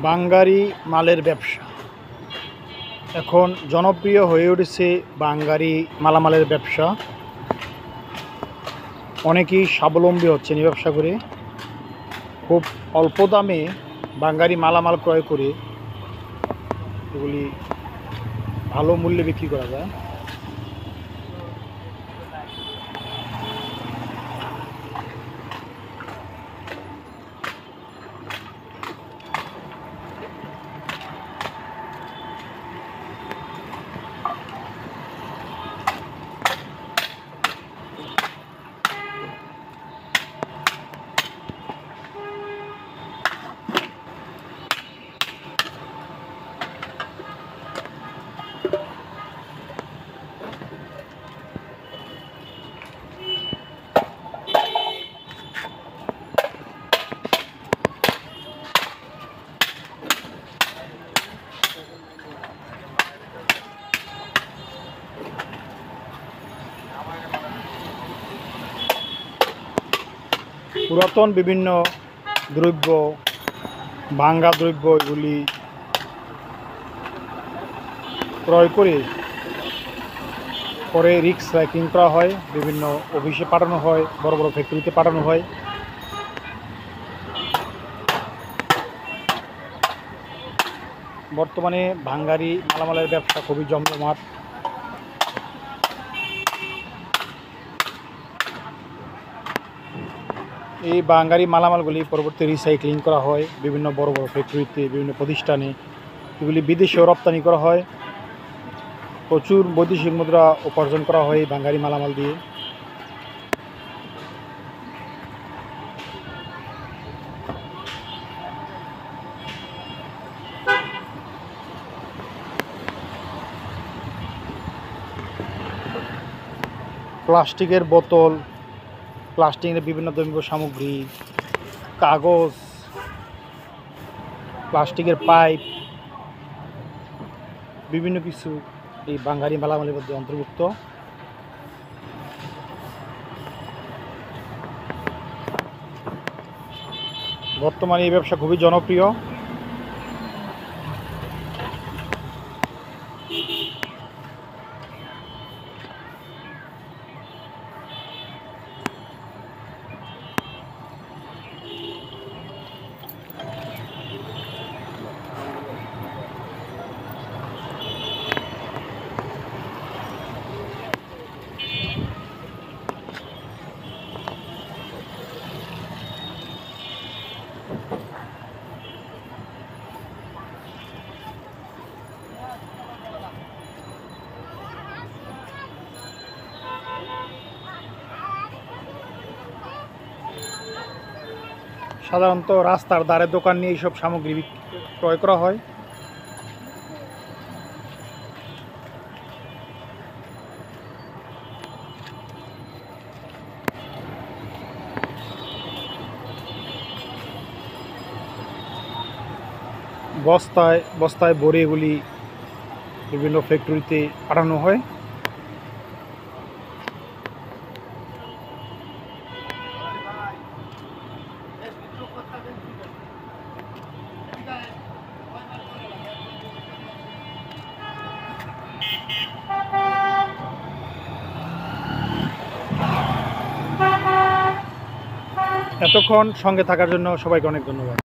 বাঙ্গারি মালের ব্যবসা এখন জনপ্রিয় হয়ে উঠেছে। বাঙ্গারি মালামালের ব্যবসা, অনেকেই স্বাবলম্বী হচ্ছেন এই ব্যবসা করে। খুব অল্প দামে বাঙ্গারি মালামাল ক্রয় করে এগুলি ভালো মূল্যে বিক্রি করা যায়। পুরাতন বিভিন্ন দ্রব্য, ভাঙ্গা দ্রব্য এগুলি ক্রয় করে পরে রিসাইক্লিং করা হয়, বিভিন্ন অফিসে পাঠানো হয়, বড় বড় ফ্যাক্টরিতে পাঠানো হয়। বর্তমানে বাঙ্গারি মালামালের ব্যবসা খুবই জমজমাট। এই বাঙ্গারি মালামালগুলি পরবর্তী রিসাইক্লিং করা হয় বিভিন্ন বড় বড় ফ্যাক্টরিতে, বিভিন্ন প্রতিষ্ঠানে। এগুলি বিদেশেও রপ্তানি করা হয়। প্রচুর বৈদেশিক মুদ্রা উপার্জন করা হয় এই বাঙ্গারি মালামাল দিয়ে। প্লাস্টিকের বোতল, প্লাস্টিকের বিভিন্ন দ্রব্য সামগ্রী, কাগজ, প্লাস্টিকের পাইপ, বিভিন্ন কিছু এই বাঙ্গারি মালামালের মধ্যে অন্তর্ভুক্ত। বর্তমানে এই ব্যবসা খুবই জনপ্রিয়। সাধারণত রাস্তার ধারে দোকান নিয়ে এইসব সামগ্রী ক্রয় করা হয়। বস্তায় বস্তায় ভরে এগুলি বিভিন্ন ফ্যাক্টরিতে পাঠানো হয়। এতক্ষণ সঙ্গে থাকার জন্য সবাইকে অনেক ধন্যবাদ।